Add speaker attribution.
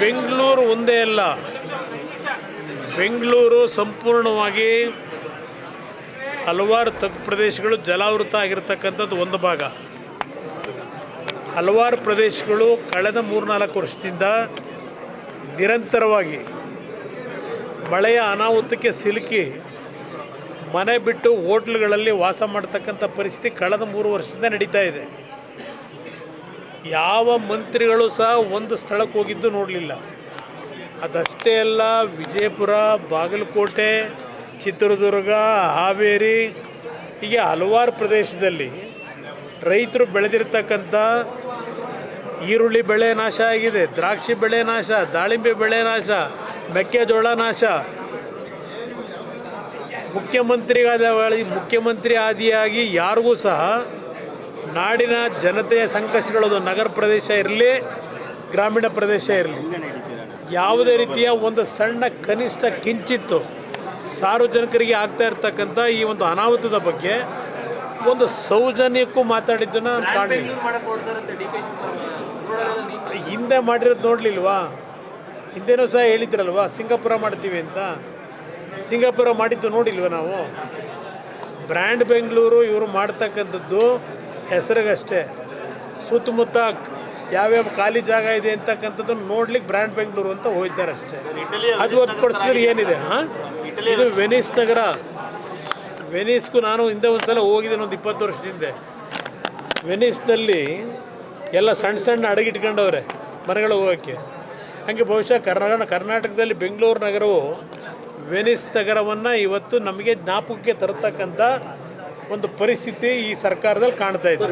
Speaker 1: ಬೆಂಗಳೂರು ಒಂದೇ ಅಲ್ಲ, ಬೆಂಗಳೂರು ಸಂಪೂರ್ಣವಾಗಿ ಹಲವಾರು ತಗ್ಗು ಪ್ರದೇಶಗಳು ಜಲಾವೃತ ಆಗಿರತಕ್ಕಂಥದ್ದು ಒಂದು ಭಾಗ. ಹಲವಾರು ಪ್ರದೇಶಗಳು ಕಳೆದ 3-4 ವರ್ಷದಿಂದ ನಿರಂತರವಾಗಿ ಮಳೆಯ ಅನಾಹುತಕ್ಕೆ ಸಿಲುಕಿ ಮನೆ ಬಿಟ್ಟು ಹೋಟ್ಲುಗಳಲ್ಲಿ ವಾಸ ಮಾಡ್ತಕ್ಕಂಥ ಪರಿಸ್ಥಿತಿ ಕಳೆದ 3 ವರ್ಷದಿಂದ ನಡೀತಾ ಇದೆ. ಯಾವ ಮಂತ್ರಿಗಳು ಸಹ ಒಂದು ಸ್ಥಳಕ್ಕೆ ಹೋಗಿದ್ದು ನೋಡಲಿಲ್ಲ. ಅದಷ್ಟೇ ಅಲ್ಲ, ವಿಜಯಪುರ, ಬಾಗಲಕೋಟೆ, ಚಿತ್ರದುರ್ಗ, ಹಾವೇರಿ ಹೀಗೆ ಹಲವಾರು ಪ್ರದೇಶದಲ್ಲಿ ರೈತರು ಬೆಳೆದಿರ್ತಕ್ಕಂಥ ಈರುಳ್ಳಿ ಬೆಳೆ ನಾಶ ಆಗಿದೆ, ದ್ರಾಕ್ಷಿ ಬೆಳೆ ನಾಶ, ದಾಳಿಂಬೆ ಬೆಳೆ ನಾಶ, ಮೆಕ್ಕೆಜೋಳ ನಾಶ. ಮುಖ್ಯಮಂತ್ರಿ ಆದಿಯಾಗಿ ಯಾರಿಗೂ ಸಹ ನಾಡಿನ ಜನತೆಯ ಸಂಕಷ್ಟಗಳು ನಗರ ಪ್ರದೇಶ ಇರಲಿ, ಗ್ರಾಮೀಣ ಪ್ರದೇಶ ಇರಲಿ, ಯಾವುದೇ ರೀತಿಯ ಒಂದು ಸಣ್ಣ ಕನಿಷ್ಠ ಕಿಂಚಿತ್ತು ಸಾರ್ವಜನಿಕರಿಗೆ ಆಗ್ತಾ ಇರ್ತಕ್ಕಂಥ ಈ ಒಂದು ಅನಾಹುತದ ಬಗ್ಗೆ ಒಂದು ಸೌಜನ್ಯಕ್ಕೂ ಮಾತಾಡಿದ್ದನ್ನು ನಾನು ಕಾಣಲಿಲ್ಲ. ಹಿಂದೆ ಮಾಡಿರೋದು ನೋಡಲಿಲ್ವಾ? ಹಿಂದೆನೂ ಸಹ ಹೇಳಿದ್ರಲ್ವಾ ಸಿಂಗಾಪುರ ಮಾಡ್ತೀವಿ ಅಂತ. ಸಿಂಗಾಪುರ ಮಾಡಿದ್ದು ನೋಡಿಲ್ವ ನಾವು? ಬ್ರ್ಯಾಂಡ್ ಬೆಂಗಳೂರು ಇವರು ಮಾಡ್ತಕ್ಕಂಥದ್ದು ಹೆಸರಿಗಷ್ಟೇ. ಸುತ್ತಮುತ್ತ ಯಾವ್ಯಾವ ಖಾಲಿ ಜಾಗ ಇದೆ ಅಂತಕ್ಕಂಥದ್ದನ್ನು ನೋಡ್ಲಿಕ್ಕೆ ಬ್ರ್ಯಾಂಡ್ ಬೆಂಗಳೂರು ಅಂತ ಹೋಗ್ತಾರೆ ಅಷ್ಟೇ. ಅದು ಹೊರತುಪಡಿಸಿದ್ರೆ ಏನಿದೆ? ಇದು ವೆನಿಸ್ ನಗರ. ವೆನಿಸ್ಗೂ ನಾನು ಹಿಂದೆ ಒಂದು ಸಲ ಹೋಗಿದ್ದೇನೆ, ಒಂದು 20 ವರ್ಷದ ಹಿಂದೆ. ವೆನಿಸ್ನಲ್ಲಿ ಎಲ್ಲ ಸಣ್ಣ ಸಣ್ಣ ಅಡಗಿಟ್ಕೊಂಡವ್ರೆ ಮನೆಗಳು ಹೋಗೋಕ್ಕೆ. ಹಾಗೆ ಬಹುಶಃ ಕರ್ನಾಟಕದಲ್ಲಿ ಬೆಂಗಳೂರು ನಗರವು ವೆನಿಸ್ ನಗರವನ್ನು ಇವತ್ತು ನಮಗೆ ಜ್ಞಾಪಕಕ್ಕೆ ತರತಕ್ಕಂಥ ಒಂದು ಪರಿಸ್ಥಿತಿ ಈ ಸರ್ಕಾರದಲ್ಲಿ ಕಾಣ್ತಾ ಇದೆ.